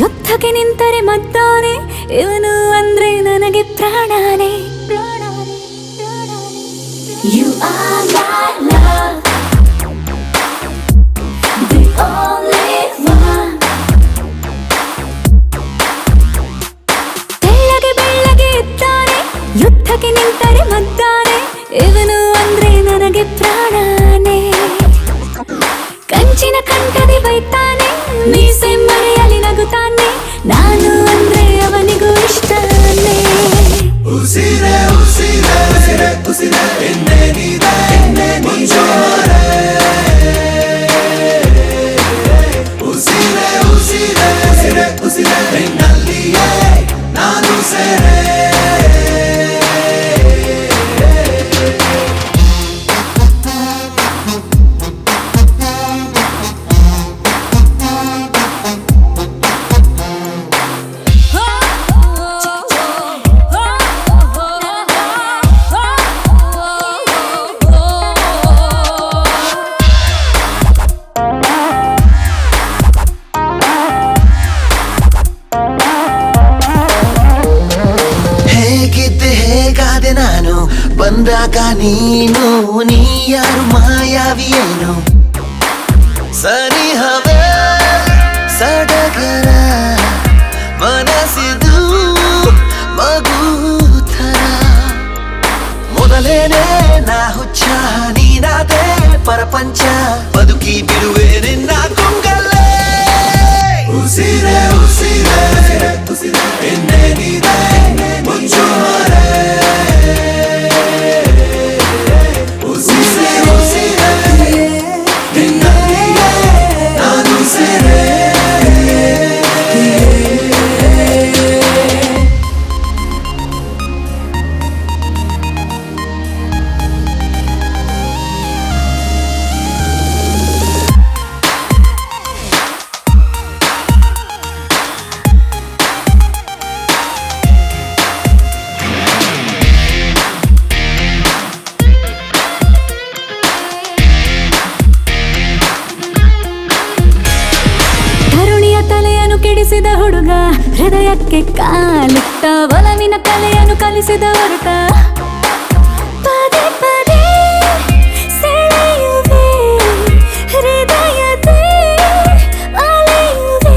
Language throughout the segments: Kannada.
ಯುದ್ಧಕ್ಕೆ ನಿಂತರೆ ಮದ್ದಾನೆ ಇವನು ಅಂದ್ರೆ ನನಗೆ ಪ್ರಾಣಾನೆ. You are my love, the only one. ತೆಳ್ಳಗೆ ಬೆಳ್ಳಗೆ ಇದ್ದಾನೆ, ಯುದ್ಧಕ್ಕೆ ನಿಂತರೆ ಮದ್ದಾನೆ ಇವನು ಅಂದ್ರೆ ನನಗೆ ಪ್ರಾಣಾನೆ. ಕಂಚಿನ ಕಂಠದಿ ಬೈತಾನೆ, ಮೀಸೆ ಮರೆಯಲಿ ನಗುತ್ತಾನೆ, ನಾನು ಅಂದ್ರೆ ಅವನಿಗೂ ಇಷ್ಟನೇ. ಉಸಿರೇ ಉಸಿರೇ ಉಸಿರೇ ಉಸಿರೇ ಎನ್ನೇನಿದೆ ಮುಂಜಾನೆ. ಉಸಿರೇ ಉಸಿರೇ ಉಸಿರೇ ಉಸಿರೇ ನಿನ್ನಲ್ಲಿಯೇ ನಾನು ಸೇರೆ. ಹೇಗಾದೆ ನಾನು ಬಂದಾಗ ನೀನು, ನೀ ಯಾರು ಮಾಯಾವಿಯೇನು, ಸನಿಹವೇ ಸಡಗರ ಮನಸ್ಸಿದು ಮಗುಥರ. ಮೊದಲೇನೆ ನಾ ಹುಚ್ಚ ನೀನಾದೆ ಪರಪಂಚ, ಬದುಕಿ ಬಿಡುವೆ ನಿನ್ನ ಕೊಂಗಲ್ಲೇ. ಉಸಿರೇ ಉಸಿರೇ ಉಸಿರೇ ಎನ್ನೇನಿದೆ ಮುಂಜಾನೆ. ಉಸಿರೇ ಉಸಿರೇ ನಿನ್ನಲ್ಲಿಯೇ ನಾನು ಸೇರೆ. ಕೆಡಿಸಿದ ಹುಡುಗ ಹೃದಯಕ್ಕೆ ಕಾಲಿಟ್ಟ, ಒಲವಿನ ಕಲೆಯನ್ನು ಕಲಿಸಿದ ಹೊರಟ. ಪದೇ ಪದೇ ಸೆಳೆಯುವೆ ಹೃದಯದ ಅಲೆಯುವೆ.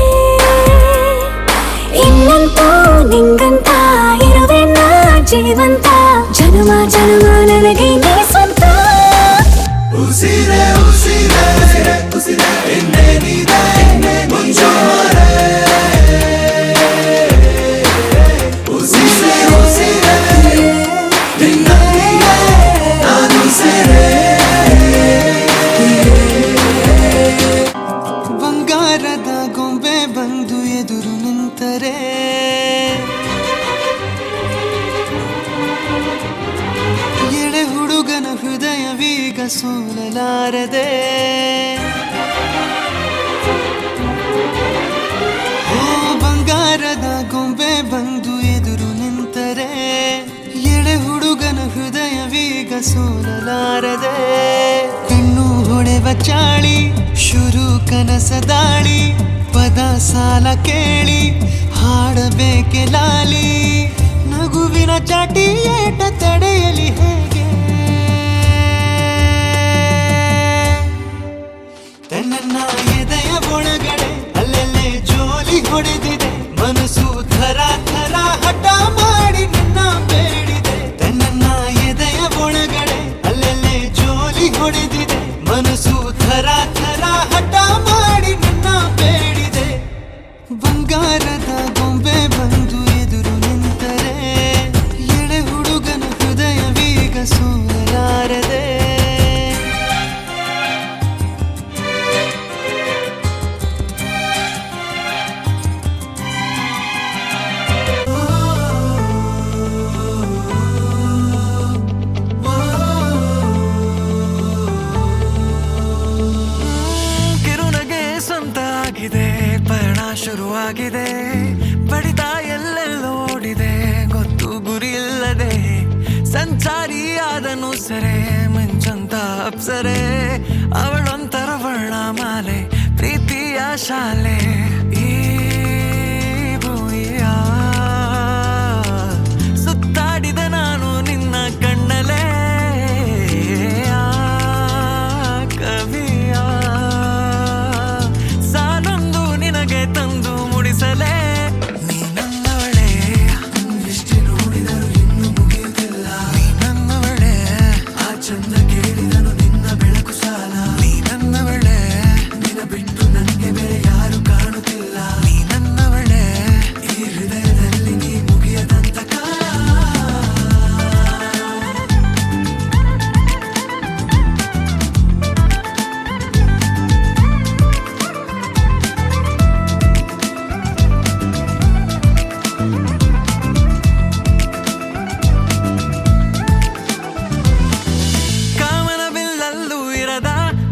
ಇನ್ನಂತೂ ನಿಂಗಂತ ಇರುವೆ ನಾ ಜೀವಂತ, ಜನುಮ ಜನುಮ ನನಗೆ ನೀ ಸ್ವಂತ. ಉಸಿರೇ ಉಸಿರೇ ಉಸಿರೇ ಉಸಿರೇ ಎನ್ನೇನಿದೆ ಮುಂಜಾನೆ. ಉಸಿರೇ ಉಸಿರೇ ನಿನ್ನಲ್ಲಿಯೇ ನಾನು ಸೇರೆ. ಬಂಗಾರದ ಗೊಂಬೆ ಬಂದು ಎದುರು ನಿಂತರೆ, ಎಳೆ ಹುಡುಗನ ಹೃದಯವೀಗ ಸೋಲಲಾರದೆ. ಓ ಬಂಗಾರದ ಗೊಂಬೆ ಬಂದು ಎದುರು ನಿಂತರೆ, ಎಳೆ ಹುಡುಗನ ಹೃದಯವೀಗ ಸೋಲಲಾರದೆ. ಕಣ್ಣು ಹೊಳೆವ ಚಾಳಿ ಶುರು ಕನಸ ದಾಳಿ, ಪದ ಸಾಲ ಕೇಳಿ ಹಾಡಬೇಕೆ ಲಾಲಿ. ನಗುವಿನ ಚಾಟಿ ಏಟ ತಡೆಯಲಿ ಹೇಗೆ, ತನ್ನ ಎದೆಯ ಒಳಗಡೆ ಅಲ್ಲೆಲ್ಲೇ ಜೋಲಿ ಹೊಡೆದಿದೆ, ಮನಸ್ಸು ಥರ ಥರ ಹಠ ಮಾಡಿ ನಿನ್ನ ಬೇಡಿದೆ. ತನ್ನ ಎದೆಯ ಒಳಗಡೆ ಅಲ್ಲೆಲ್ಲೇ ಜೋಲಿ ಹೊಡೆದಿದೆ, ಮನಸ್ಸು ಥರ ಥರ ಹಠ ಮಾಡಿ ನಿನ್ನ ಬೇಡಿದೆ. ಬಂಗಾರದ ಗೊಂಬೆ ಬಂದು ಎದುರು ನಿಂತರೆ. ಜಾರಿಯಾದನು ಸರೆ ಮಂಚಂತ ಅಪ್ಸರೆ ಅವಳೊಂಥರ ವರ್ಣಮಾಲೆ ಪ್ರೀತಿಯ ಶಾಲೆ ಈ ಭೂಮಿಯ ಸುತ್ತಾಡಿದ ನಾನು ನಿನ್ನ ಕಣ್ಣಲೆ ಕವಿಯ ಸಾಲೊಂದು ನಿನಗೆ ತಂದು ಮುಡಿಸಲೇ ಚಂದ ಕೇಳಿದನು ನಿನ್ನ ಬೆಳಕು ಸಾಲ ನೀ ನನ್ನವಳೆ ನಿನ್ನ ಬಿಟ್ಟು ನನಗೆ ಬೇರೆ ಯಾರು ಕಾಣುತ್ತಿಲ್ಲ ನೀ ನನ್ನವಳೆ ಈ ಹೃದಯದಲ್ಲಿ ನೀ ಮುಗಿಯದಂತ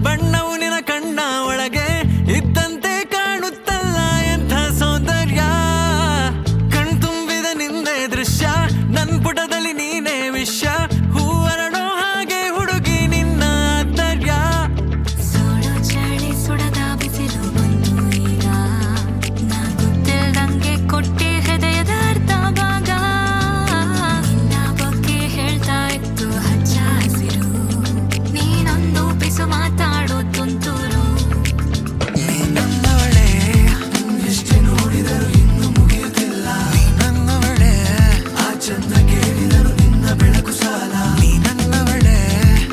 ಬಣ್ಣವು ನಿನ ಕಣ್ಣ ಒಳಗೆ ಇದ್ದಂತೆ ಕಾಣುತ್ತಲ್ಲ ಎಂಥ ಸೌಂದರ್ಯ ಕಣ್ತುಂಬಿದ ನಿಂದೆ ದೃಶ್ಯ ನನ್ ಪುಟದಲ್ಲಿ ನೀನೇ ವಿಷಯ ಹೂವರಡೋ ಹಾಗೆ ಹುಡುಗಿ ನಿನ್ನ ಆಂತರ್ಯ ಸೋಡೋ ಚಳಿ ಸುಡದ ಬಿಸಿಲು ಬಂತು ಈಗ ನಾ ಗೊತ್ತಿಲ್ದಂಗೆ ಕೊಟ್ಟಿ ಹೃದಯದ ಅರ್ಧ ಭಾಗ ನಿನ್ನ ಬಗ್ಗೆ ಹೇಳ್ತಾ ಇತ್ತು ಹಚ್ಚ ಹಸಿರು ನೀನೊಂದು ಪಿಸು ಮಾತಾಡೋ ತುಂತುರು ನೀ ನನ್ನವಳೆ ಎಷ್ಟೇ ನೋಡಿದರೂ ಇನ್ನು ಮುಗಿಯುತ್ತಿಲ್ಲ ನೀ ನನ್ನವಳೆ ಆ ಚಂದ ಕೇಳಿದರು ನಿನ್ನ ಬೆಳಕು ಸಾಲ ನೀ ನನ್ನವಳೆ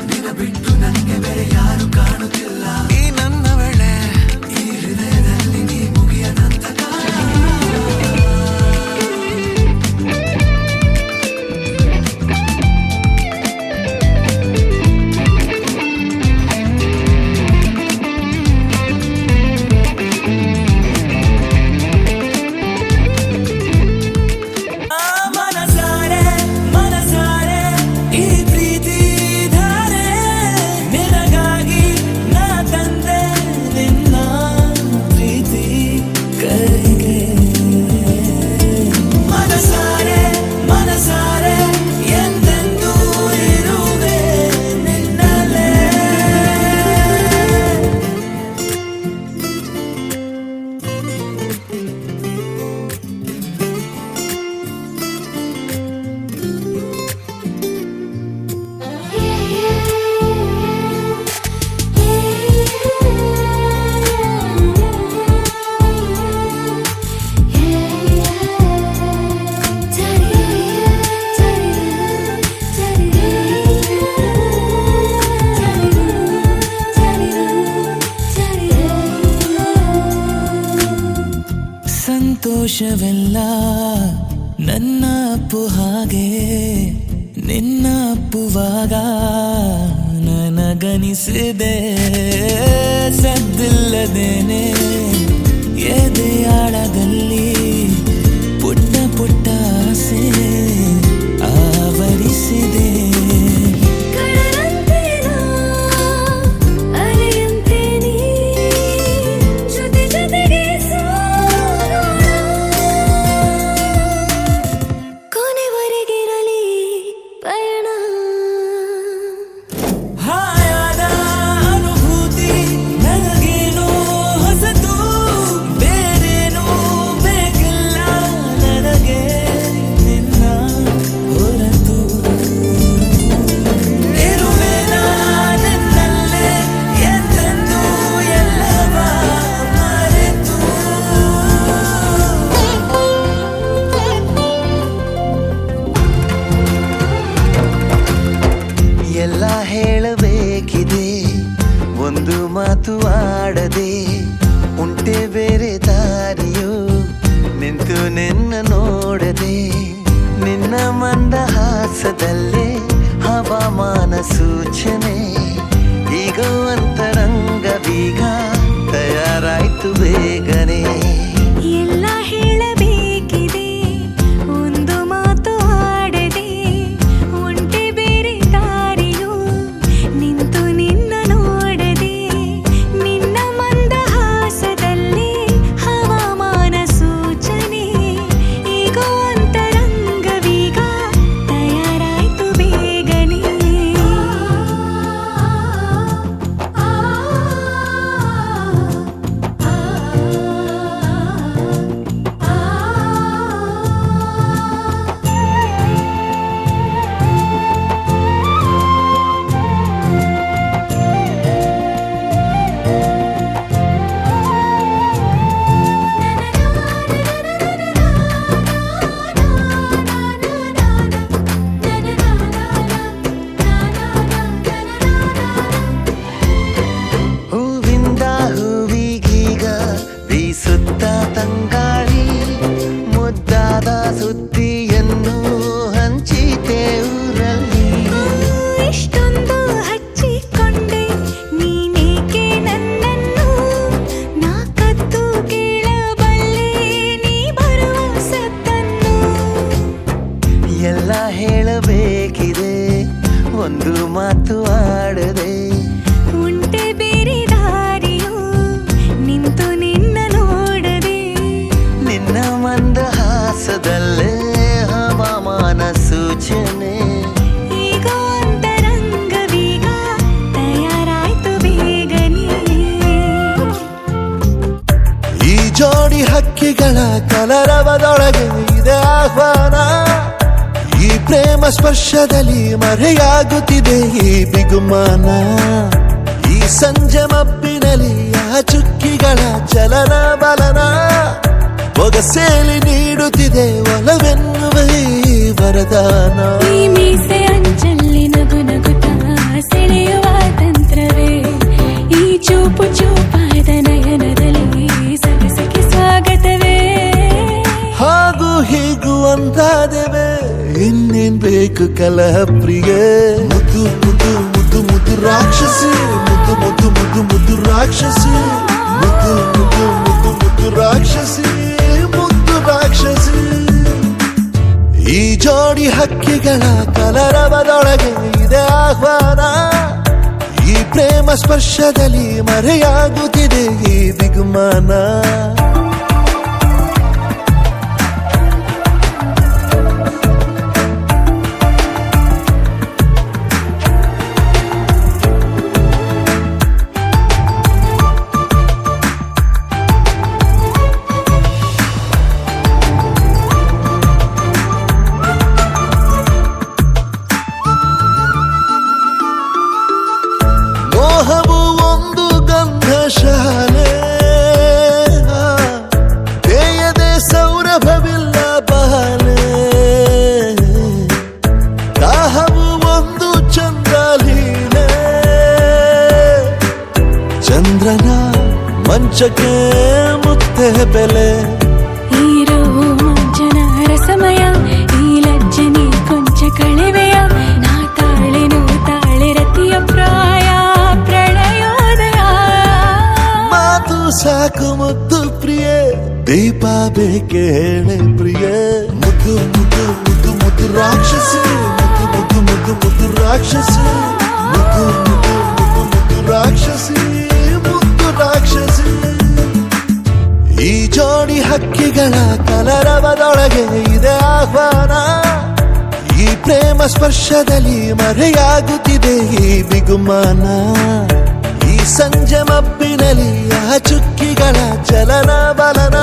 ನಿನ್ನ ಬಿಟ್ಟು ನನಗೆ ಬೇರೆ ಯಾರು ಕಾಣುತ್ತಿಲ್ಲ ನೀ ನನ್ನವಳೆ ಈ ಹೃದಯದಲ್ಲಿ ನೀ ಮುಗಿಯದಂತ ಮನಸಾರೆ ಮನಸಾರೆ ಈ ಪ್ರೀತಿ ಧಾರೆ ನಿನಗಾಗಿ ನಾ ತಂದೆ ನಿನ್ನ ಪ್ರೀತಿ ಕೈಗೆ ಮನಸಾರೆ ಮನಸಾರೆ ಎಂದೆಂದೂ ಇರುವೆ ನಿನ್ನಲೇ ಸಂತೋಷವೆಲ್ಲ ನನ್ನ ಅಪ್ಪು ಹಾಗೆ ನಿನ್ನ ಅಪ್ಪುವಾಗ ನನಗನಿಸಿದೆ ಸದ್ದಿಲ್ಲದೇನೆ ಎದೆಯಾಳದಲ್ಲಿ ಪುಟ್ಟ ಪುಟ್ಟ ಆಸೆ ಆವರಿಸಿದೆ ಕಡಲಂತೆ ನಾ ಅಲೆಯಂತೆ ನೀ ಜೊತೆ ಜೊತೆಗೆ ಸಾಗೋಣ ಕೊನೆವರೆಗಿರಲಿ ಪಯಣ ಹಾಯಾದ ಅನುಭೂತಿ ನನಗೇನು ಹೊಸತು ಬೇರೇನು ಬೇಕಿಲ್ಲ ನನಗೆ ನಿನ್ನ ಹೊರತು ಇರುವೆ ನನ್ನಲ್ಲೇ ಎಂದೆಂದೂ ಎಲ್ಲವ ಮರೆತು ಎಲ್ಲ ಹೇಳಬೇಕಿದೆ ಒಂದು ಮಾತು ಆಡದೆ ಉಂಟೆ ಬೇರೆ ದಾರಿಯು ನಿಂತು ನಿನ್ನ ನೋಡದೆ ನಿನ್ನ ಮಂದಹಾಸದಲ್ಲೇ ಹವಾಮಾನ ಸೂಚನೆ ಈಗ ಅಂತರಂಗ ಬೀಗ ತಯಾರಾಯ್ತು ಬೇಗನೆ ಎಲ್ಲ ಹೇಳಬೇಕಿದೆ ಒಂದು ಮಾತು ಆಡದೆ ಒಂಟೆ ಬೇರೆ ದಾರಿಯು ನಿಂತು ನಿನ್ನ ನೋಡದೆ ನಿನ್ನ ಮಂದಹಾಸದಲ್ಲಿ ಹವಾಮಾನ ಸೂಚನೆ ಈಗ ಅಂತರಂಗವೀಗ ತಯಾರಾಯ್ತು ಬೇಗ ಎಲ್ಲ ಹೇಳಬೇಕಿದೆ, ಒಂದು ಮಾತು ಆಡದೆ. ಉಂಟೆ ಬೇರೆ ದಾರಿಯು ನಿಂತು ನಿನ್ನ ನೋಡದೆ. ನಿನ್ನ ಮಂದಹಾಸದಲ್ಲೇ ಹವಾಮಾನ ಸೂಚನೆ. ಈಗ ಅಂತರಂಗವೀಗ ತಯಾರಾಯ್ತು ಬೇಗನೆ. ಈ ಜೋಡಿ ಹಕ್ಕಿಗಳ ಕಲರವದೊಳಗೆ ಇದೆ ಆಹ್ವಾನ. ಈ ಪ್ರೇಮ ಸ್ಪರ್ಶದಲ್ಲಿ ಮರೆಯಾಗುತ್ತಿದೆ ಈ ಬಿಗುಮಾನ. ಈ ಸಂಜೆ ಮಬ್ಬಿನಲ್ಲಿ ಆ ಚುಕ್ಕಿಗಳ ಚಲನ ಬಲನ. ಬೊಗಸೇಲಿ ನೀಡುತ್ತಿದೆ ಒಲವೆನ್ನುವ ಈ ವರದಾನ. ಈ ಮೀಸೆ ಅಂಚಲ್ಲಿ ನಗು ನಗುತ್ತಾ ಸೆಳೆಯುವ ತಂತ್ರವೇ. ಈ ಚೂಪು ಚೂಪಾದ ನಯನದಲ್ಲಿ ಸಖಿ ಸ್ವಾಗತವೇ. ಹಾಗೂ ಹೀಗೂ ಒಂದಾದೆವೆ, ಇನ್ನೇನ್ ಬೇಕು ಕಲಹ ಪ್ರಿಯ. ಮುದ್ದು ಮುದ್ದು ಮುದ್ದು ಮುದ್ದು ರಾಕ್ಷಸಿ, ಮುದ್ದು ಮುದ್ದು ಮುದ್ದು ಮುದ್ದು ರಾಕ್ಷಸಿ, ಮುದ್ದು ಮುದ್ದು ಮುದ್ದು ಮುದ್ದು ರಾಕ್ಷಸಿ, ಮುದ್ದು ರಾಕ್ಷಸಿ. ಈ ಜೋಡಿ ಹಕ್ಕಿಗಳ ಕಲರವದೊಳಗೆ ಇದೆ ಆಹ್ವಾನ. ಈ ಪ್ರೇಮ ಸ್ಪರ್ಶದಲ್ಲಿ ಮರೆಯಾಗುತ್ತಿದೆ ಈ ಬಿಗುಮಾನ. ಮೋಹವು ಒಂದು ಗಂಧಶಾಲೆ, ಬೇಯದೆ ಸೌರಭವಿಲ್ಲ ಬಾಲೆ. ದಾಹವು ಒಂದು ಚಂದ್ರಲೀಲೆ, ಚಂದ್ರನ ಮಂಚಕ್ಕೆ ಮುತ್ತೆ ಬೆಲೆ. ಈ ರೋಮಾಂಚನ ರಸಮಯ, ಈ ಲಜ್ಜನೆ ಕೊಂಚ ಕಳೆವೆಯ. ನಾ ತಾಳೆನು ತಾಳೆ ರತಿಯ ಪ್ರಾಯ ಪ್ರಳಯೋದಯ. ಮಾತು ಸಾಕು ಮುದ್ದು ಪ್ರಿಯ, ದೀಪ ಬೇಕೆ ಹೇಳೆ ಪ್ರಿಯ. ಮುದ್ದು ಮುದ್ದು ಮುದ್ದು ಮುದ್ದು ರಾಕ್ಷಸಿ, ಮುದ್ದು ಮುದ್ದು ಮುದ್ದು ಮುದ್ದು ರಾಕ್ಷಸಿ, ಮುದ್ದು ಮುದ್ದು ಮುದ್ದು ಮುದ್ದು ರಾಕ್ಷಸಿ, ಮುದ್ದು ರಾಕ್ಷಸಿ. ಈ ಜೋಡಿ ಹಕ್ಕಿಗಳ ಕಲರವದೊಳಗೆ ಇದೆ ಆಹ್ವಾನ. ಈ ಪ್ರೇಮ ಸ್ಪರ್ಶದಲ್ಲಿ ಮರೆಯಾಗುತ್ತಿದೆ ಈ ಬಿಗುಮಾನ. ಈ ಸಂಜೆ ಮಬ್ಬಿನಲ್ಲಿ ಆ ಚುಕ್ಕಿಗಳ ಚಲನ ಬಲನ.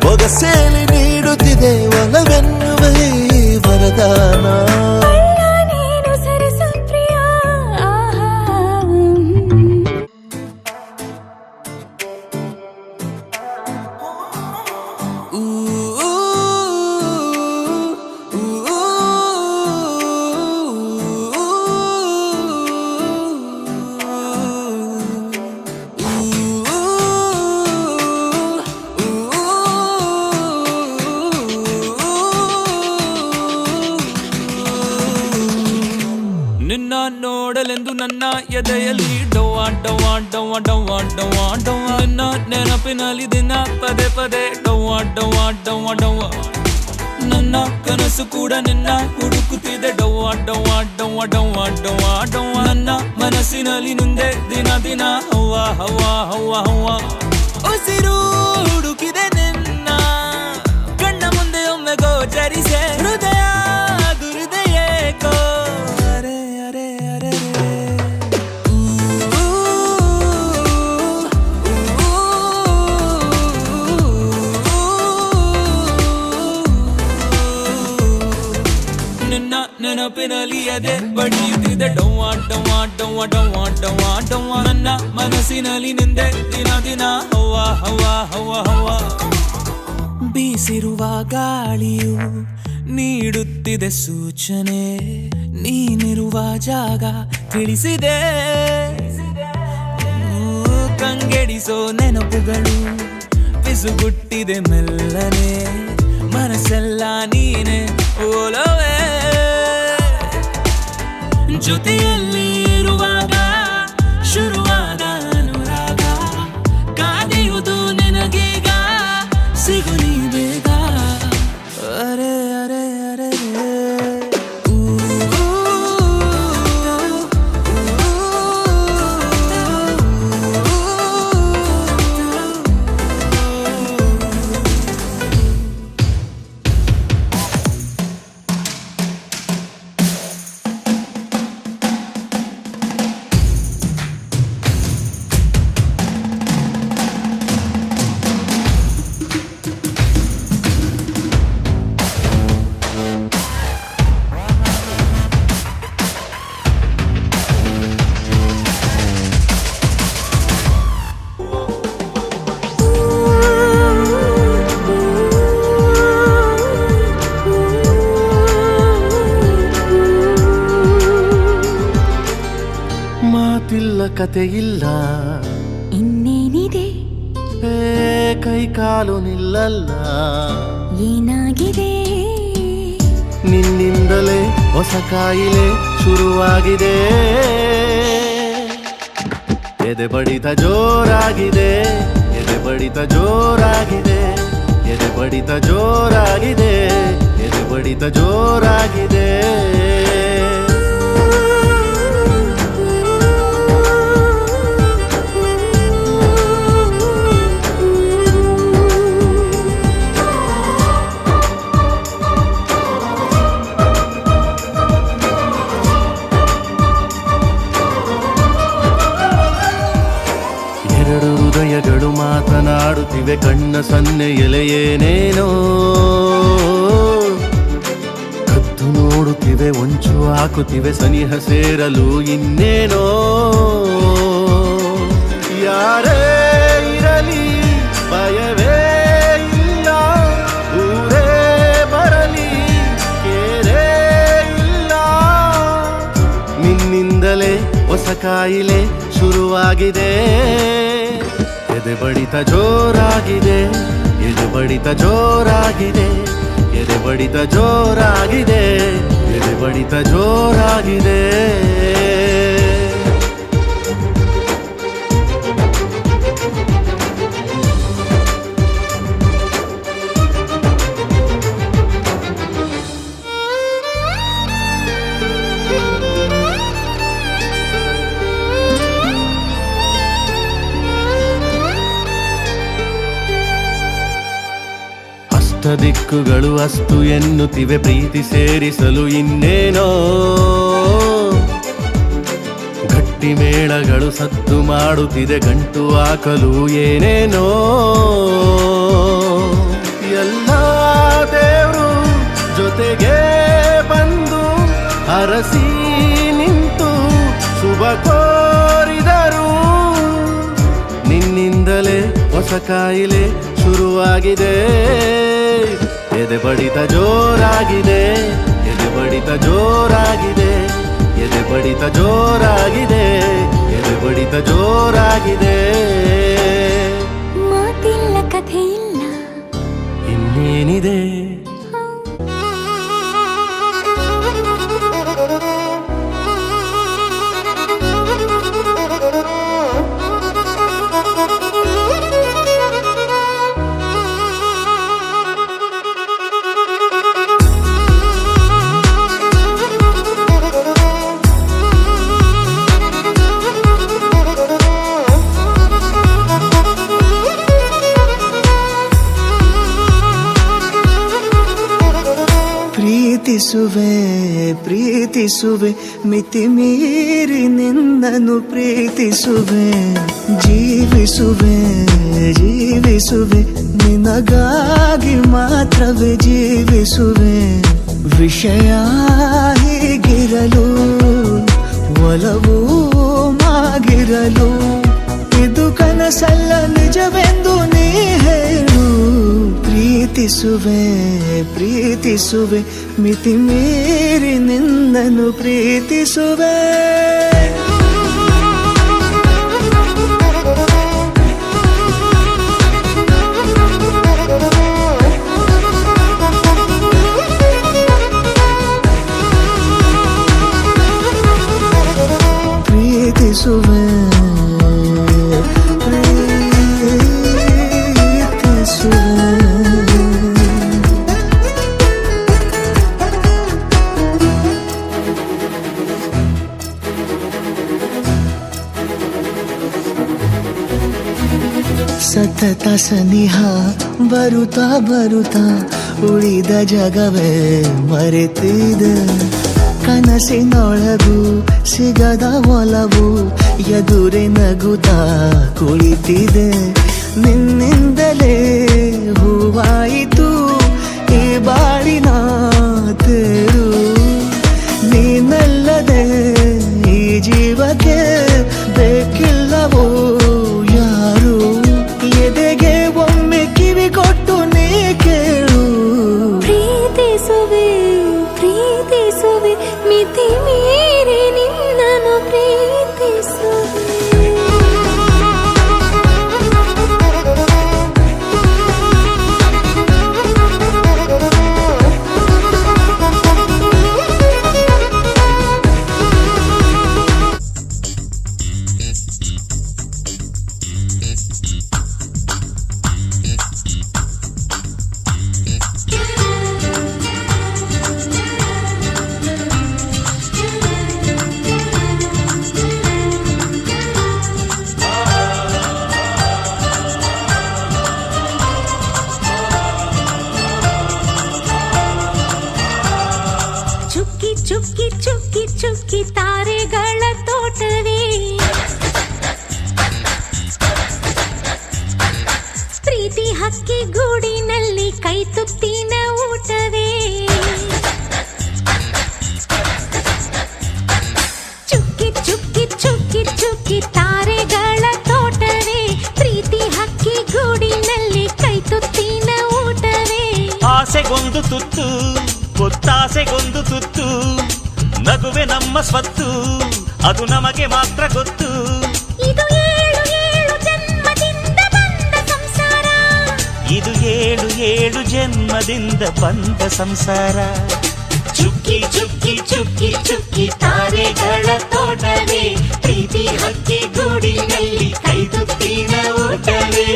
ಬೊಗಸೇಲಿ ನೀಡುತ್ತಿದೆ ಒಲವೆನ್ನುವ ಈ ವರದಾನ. ಅಲ್ಲ ನೀನು ಸರಸಪ್ರಿಯ, ಆಹಾ. ನಿನ್ನ ನೋಡಲೆಂದು ನನ್ನ ಎದೆಯಲ್ಲಿ ಡವ್ವಾ ಡವ್ವಾ ಡವ್ವಾ ಡವ್ವಾ ಡವ್ವಾ ಡವ್ವಾ. ನಿನ್ನ ನೆನಪಿನಲ್ಲಿ ದಿನ ಪದೇ ಪದೇ ಡವ್ವಾ ಡವ್ವಾ ಡವ್ವಾ ಡವ್ವಾ. ನನ್ನ ಕನಸು ಕೂಡ ನಿನ್ನ ಹುಡುಕುತ್ತಿದೆ ಡವ್ವಾ ಡವ್ವಾ ಡವ್ವಾ ಡವ್ವಾ ಡವ್ವಾ ಡವ್ವಾ. ನನ್ನ ಮನಸ್ಸಿನಲ್ಲಿ ಮುಂದೆ ದಿನ ದಿನ ಹವ್ವ ಹವ್ವ ಹವ್ವ ಹವ್ವ. ಉಸಿರು ಹುಡುಕಿದೆ ನಿನ್ನ ಕಣ್ಣ ಮುಂದೆ ಒಮ್ಮೆ ಗೋಚರಿಸೆ. ಹೃದಯ ದುರಿದೆಯೇಕೋ ಅರೆ ಅರೆ ಅರೆ ರೇ. ನಿನ್ನ ನೆನಪಿನಲ್ಲಿ ಎದೆ ಬಡಿಯುತ್ತಿದೆ ಡವ್ವಾ ಡವ್ವಾ ಡವ್ವಾ ಡವ್ವಾ ಡವ್ವಾ ಡವ್ವಾ. ನನ್ನ ಮನಸ್ಸಿನಲ್ಲಿ ನಿಂದೆ ದಿನ ದಿನ ಹವ್ವ ಹವ್ವ ಹವ್ವ ಹವ್ವ. ಬೀಸಿರುವ ಗಾಳಿಯು ನೀಡುತ್ತಿದೆ ಸೂಚನೆ. ನೀನಿರುವ ಜಾಗ ತಿಳಿಸಿದೆ. ಕಂಗೆಡಿಸೋ ನೆನಪುಗಳು ಪಿಸುಗುಟ್ಟಿದೆ ಮೆಲ್ಲನೆ. ಮನಸ್ಸೆಲ್ಲ ನೀನೆ ಓಲವೇ. ಜೊತೆಯಲ್ಲಿ ಇರುವಾಗ ಶುರುವಾದ ಅನುರಾಗ. ಕಾದಿಯುವುದು ನಿನಗೀಗ ಸಿಗು ನೀ ಬೇಗ. ಅರೆ ಅರೆ ಅರೆ ಕತೆ ಇಲ್ಲ, ಇನ್ನೇನಿದೆ, ಕೈ ಕಾಲು ನಿಲ್ಲಲ್ಲ, ಏನಾಗಿದೆ, ನಿನ್ನಿಂದಲೇ ಹೊಸ ಕಾಯಿಲೆ ಶುರುವಾಗಿದೆ. ಎದೆ ಬಡಿತ ಜೋರಾಗಿದೆ, ಎದೆ ಬಡಿತ ಜೋರಾಗಿದೆ, ಎದೆ ಬಡಿತ ಜೋರಾಗಿದೆ, ಎದೆ ಬಡಿತ ಜೋರಾಗಿದೆ. ಎರಡು ಹೃದಯಗಳು ಮಾತನಾಡುತ್ತಿವೆ, ಕಣ್ಣ ಸನ್ನೆ ಎಲೆಯೇನೇನೋ ಕದ್ದು ನೋಡುತ್ತಿವೆ, ಒಂಚು ಹಾಕುತ್ತಿವೆ, ಸನಿಹ ಸೇರಲು ಇನ್ನೇನೋ. ಯಾರೇ ಇರಲಿ ಭಯವೇ ಇಲ್ಲ, ಊರೇ ಬರಲಿ ಕೇರೇ ಇಲ್ಲ, ನಿನ್ನಿಂದಲೇ ಹೊಸ ಕಾಯಿಲೆ ಶುರುವಾಗಿದೆ. ಎದೆ ಬಡಿತ ಜೋರಾಗಿದೆ, ಎದೆ ಬಡಿತ ಜೋರಾಗಿದೆ, ಎದೆ ಬಡಿತ ಜೋರಾಗಿದೆ, ಎದೆ ಬಡಿತ ಜೋರಾಗಿದೆ. ದಿಕ್ಕುಗಳು ಅಸ್ತು ಎನ್ನುತ್ತಿವೆ, ಪ್ರೀತಿ ಸೇರಿಸಲು ಇನ್ನೇನೋ ಗಟ್ಟಿ ಮೇಳಗಳು ಸದ್ದು ಮಾಡುತ್ತಿದೆ, ಗಂಟು ಹಾಕಲು ಏನೇನೋ. ಎಲ್ಲ ದೇವರು ಜೊತೆಗೆ ಬಂದು ಹರಸಿ ನಿಂತು ಶುಭ ಕೋರಿದರು, ನಿನ್ನಿಂದಲೇ ಹೊಸ ಕಾಯಿಲೆ ಶುರುವಾಗಿದೆ. ಎದೆ ಬಡಿತ ಜೋರಾಗಿದೆ, ಎದೆ ಬಡಿತ ಜೋರಾಗಿದೆ, ಎದೆ ಬಡಿತ ಜೋರಾಗಿದೆ, ಎದೆ ಬಡಿತ ಜೋರಾಗಿದೆ. ಮಾತಿಲ್ಲ, ಕಥೆ ಇಲ್ಲ, ಇನ್ನೇನಿದೆ, ಪ್ರೀತಿಸುವೆ ಪ್ರೀತಿಸುವೆ ಮಿತಿ ಮೀರಿ ನಿನ್ನನ್ನು ಪ್ರೀತಿಸುವೆ, ಜೀವಿಸುವೆ ಜೀವಿಸುವೆ ನಿನಗಾಗಿ ಮಾತ್ರವೇ ಜೀವಿಸುವೆ. ವಿಷಯ ಹೀಗಿರಲು ಒಲವು ಮಾಗಿರಲು, ಇದು ಕನಸಲ್ಲ ನಿಜವೆಂದು ನೀ ಹೇಳು. ಪ್ರೀತಿಸುವೆ ಪ್ರೀತಿಸುವೆ ಮಿತಿ ಮೀರಿ ನಿನ್ನನ್ನು ಪ್ರೀತಿಸುವೆ. ಪ್ರೀತಿಸುವೆ ಸತತ ಸನಿಹ ಬರುತ್ತಾ ಬರುತ್ತಾ ಉಳಿದ ಜಗವೇ ಮರೆತಿದೆ. ಕನಸಿನೊಳಗೂ ಸಿಗದ ಒಲವು ಎದುರೆ ನಗುತ್ತಾ ಕುಳಿತಿದೆ. ನಿನ್ನಿಂದಲೇ ಹೂವಾಯಿತು ಈ ಬಾಳಿನ ತೇರು, ನೀನಲ್ಲದೆ ಈ ಜೀವಕ್ಕೆ ಬೇಕಿಲ್ಲವೋ ಯಾರು. ಎದೆಗೆ ಒಮ್ಮೆ ಕಿವಿ ಕೊಟ್ಟು ನೀ ಕೇಳು. ಪ್ರೀತಿಸುವೆ ಪ್ರೀತಿಸುವೆ ಮಿತಿ ಮೀರಿ ನಿನ್ನನ್ನು ಪ್ರೀತಿಸುವೆ. ಚುಕ್ಕಿ ಚುಕ್ಕಿ ಚುಕ್ಕಿ ತಾರೆಗಳ ತೋಟವೇ ಪ್ರೀತಿ ಹಕ್ಕಿ ಗೂಡಿನಲ್ಲಿ ಕೈ ತುತ್ತಿನ ಊಟವೇ ಚುಕ್ಕಿ ಚುಕ್ಕಿ ಚುಕ್ಕಿ ಚುಕ್ಕಿ ತಾರೆಗಳ ತೋಟವೇ ಪ್ರೀತಿ ಹಕ್ಕಿ ಗೂಡಿನಲ್ಲಿ ಕೈ ತುತ್ತಿನ ಊಟವೇ ಆಸೆಗೊಂದು ತುತ್ತು ಗೊತ್ತಾಸೆಗೊಂದು ತುತ್ತು ನಗುವೆ ನಮ್ಮ ಸ್ವತ್ತು ಅದು ನಮಗೆ ಮಾತ್ರ ಗೊತ್ತು ಇದು ಏಳು ಏಳು ಜನ್ಮದಿಂದ ಬಂದ ಸಂಸಾರ ಇದು ಏಳು ಏಳು ಜನ್ಮದಿಂದ ಬಂದ ಸಂಸಾರ ಚುಕ್ಕಿ ಚುಕ್ಕಿ ಚುಕ್ಕಿ ಚುಕ್ಕಿ ತಾರೆಗಳ ತೋಟವೇ ಪ್ರೀತಿ ಹಕ್ಕಿ ಗೂಡಿನಲ್ಲಿ ಕೈ ತುತ್ತಿನ ಊಟವೇ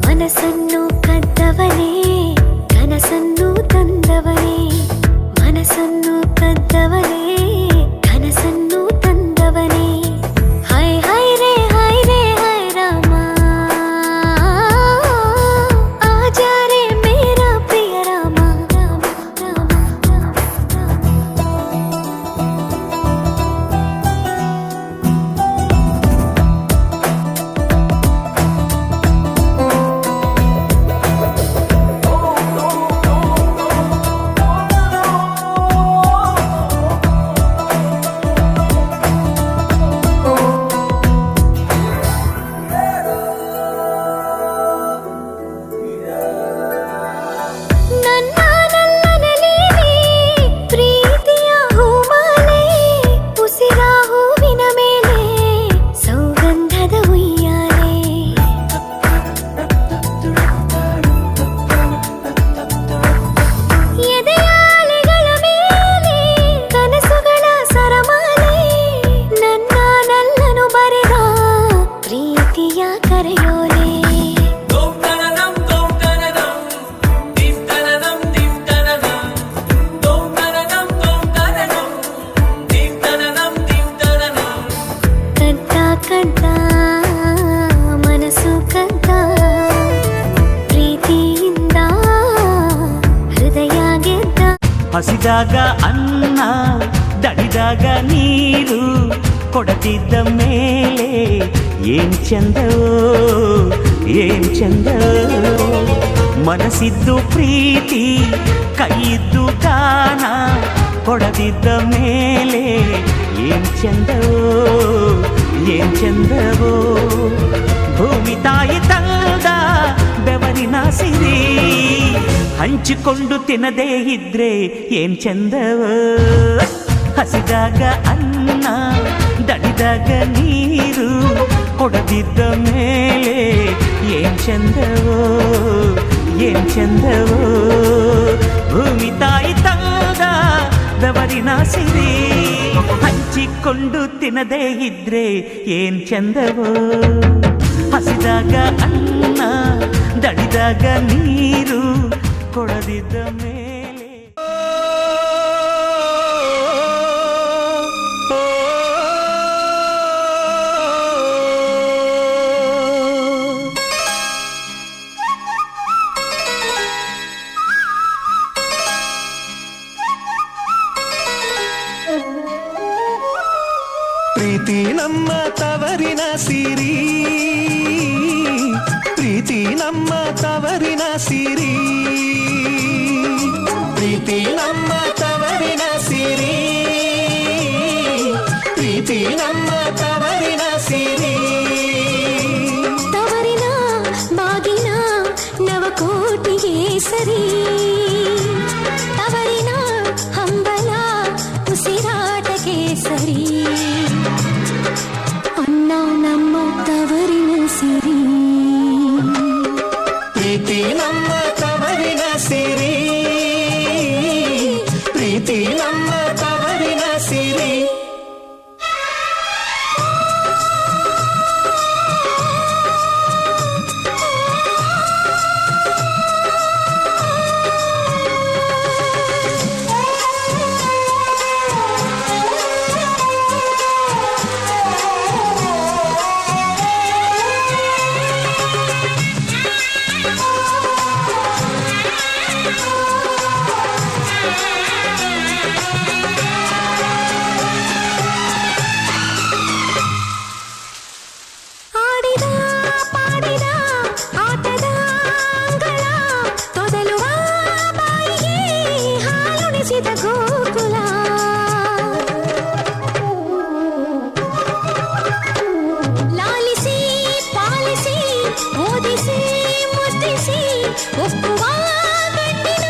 ಮನಸ್ಸನ್ನು ಕದ್ದವನೇ ಕನಸನ್ನು ತಂದವನೇ ಮನಸ್ಸನ್ನು ಕದ್ದವನೇ ಕನಸನ್ನು ತಂದವನೇ ಹಾಯ್ ಹಾಯ್ ರೇ ಹಾಯ್ ರಾಮ ಆಜಾ ರೇ ಮೇರಾ ಪ್ರಿಯ ರಾಮ ಮನಸ್ಸು ಕದ್ದ ಪ್ರೀತಿಯಿಂದ ಹೃದಯ ಗೆದ್ದ ಹಸಿದಾಗ ಅನ್ನ ದಡಿದಾಗ ನೀರು ಕೊಡದಿದ್ದ ಮೇಲೆ ಏನ್ ಚಂದವೋ ಏನ್ ಚಂದವೋ ಮನಸ್ಸಿದ್ದು ಪ್ರೀತಿ ಕೈಯಿದ್ದು ಗಾನ ಕೊಡದಿದ್ದ ಮೇಲೆ ಏನ್ ಚಂದವೋ ಏನ್ ಚಂದವೋ ಭೂಮಿ ತಾಯಿ ತಂದ ಬೆವರಿನ ಸಿರಿ ಹಂಚಿಕೊಂಡು ತಿನ್ನದೇ ಇದ್ರೆ ಏನ್ ಚಂದವೋ ಹಸಿದಾಗ ಅನ್ನ ದಡಿದಾಗ ನೀರು ಕೊಡದಿದ್ದ ಮೇಲೆ ಏನ್ ಚಂದವೋ ಏನ್ ಚಂದವೋ ಭೂಮಿ ತಾಯಿ ತಂದ ಬೆವರಿನ ಸಿರಿ ಹಂಚಿಕೊಂಡು ತಿನ್ನದೇ ಇದ್ರೆ ಏನ್ ಚಂದವೋ ಹಸಿದಾಗ ಅನ್ನ ದಡಿದಾಗ ನೀರು ಕೊಡದಿದ್ದ ಮೇಲೆ ಪ್ರೀತಿ ನಮ್ಮ ತವರಿನ ಸಿರಿ ಪ್ರೀತಿ ನಮ್ಮ ತವರಿನ ಸಿರಿ ಪ್ರೀತಿ ನಮ್ಮ ತವರಿನ ಸಿರಿ ಪ್ರೀತಿ ನಮ್ಮ ತವರಿನ ಸಿರಿ ತವರಿನ ಬಾಗಿನ ನವಕೋಟಿಗೆ ಸರಿ ತವರಿನ ಹಂಬಲ ಉಸಿರಾಟಕ್ಕೆ ಸರಿ ಅನ್ನ ನಮ್ಮ ತವರಿನ ಸಿರಿ ಪ್ರೀತಿ ನಮ್ಮ ತವರಿನ ಸಿರಿ ನಮ್ಮ ತವರಿನ ಸಿರಿ. ಆಡಿದ ಪಾಡಿದ ಆಟದ ಅಂಗಳ ತೊದಲುವ ಬಾಯಿಗೆ ಹಾಲುಣಿಸಿದ ಗೋಕುಲ. ಲಾಲಿಸಿ ಪಾಲಿಸಿ ಓದಿಸಿ ಮುದ್ದಿಸಿ ಒಪ್ಪುವ ಗಂಡಿನ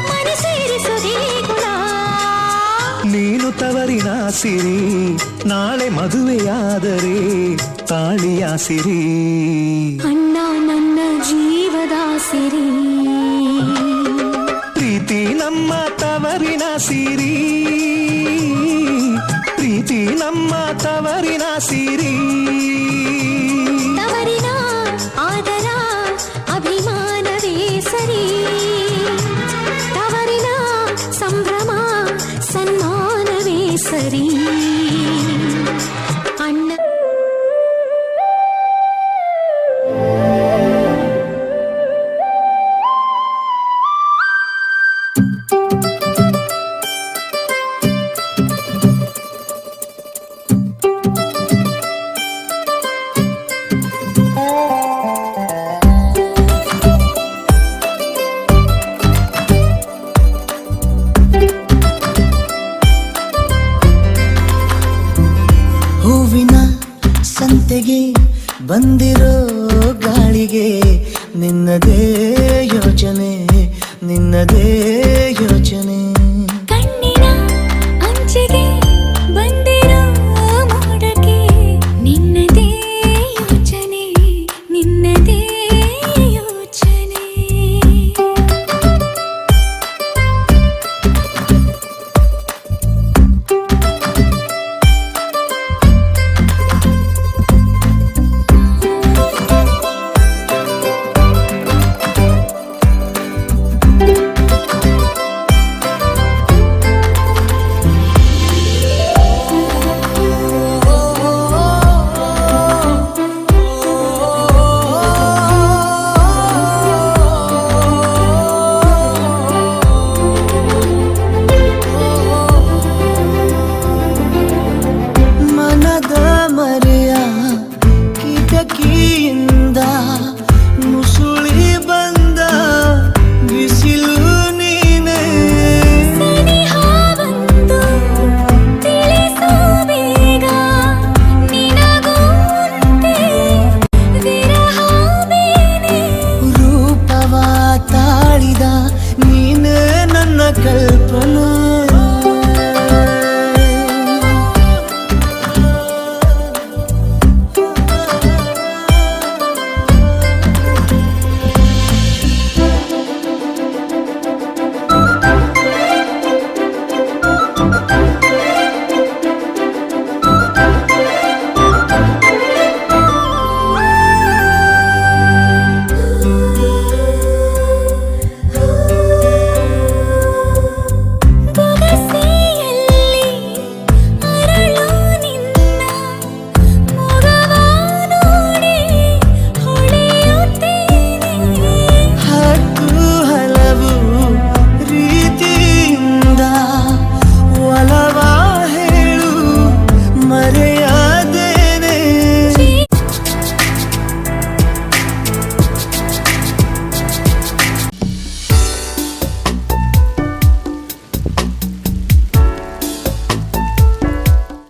ಮನೆ ಸೇರಿಸುವುದೇ ಕುಲ. ನೀನು ತವರಿನ ಸಿರಿ, ನಾಳೆ ಮದುವೆಯಾದರೆ ತಾಳಿಯ ಸಿರಿ. ಅಣ್ಣ ನನ್ನ ಜೀವದ ಸಿರಿ. ಪ್ರೀತಿ ನಮ್ಮ ತವರಿನ ಸಿರಿ, ಪ್ರೀತಿ ನಮ್ಮ ತವರಿನ ಸಿರಿ. ತವರಿನ ಆದರ ಅಭಿಮಾನವೇ ಸರಿ. ತವರಿನ ಸಂಭ್ರಮ ಸನ್ಮಾನವೇ ಸರಿ. ಅಣ್ಣ ಹೂವಿನ ಸಂತೆಗೆ ಬಂದಿರೋ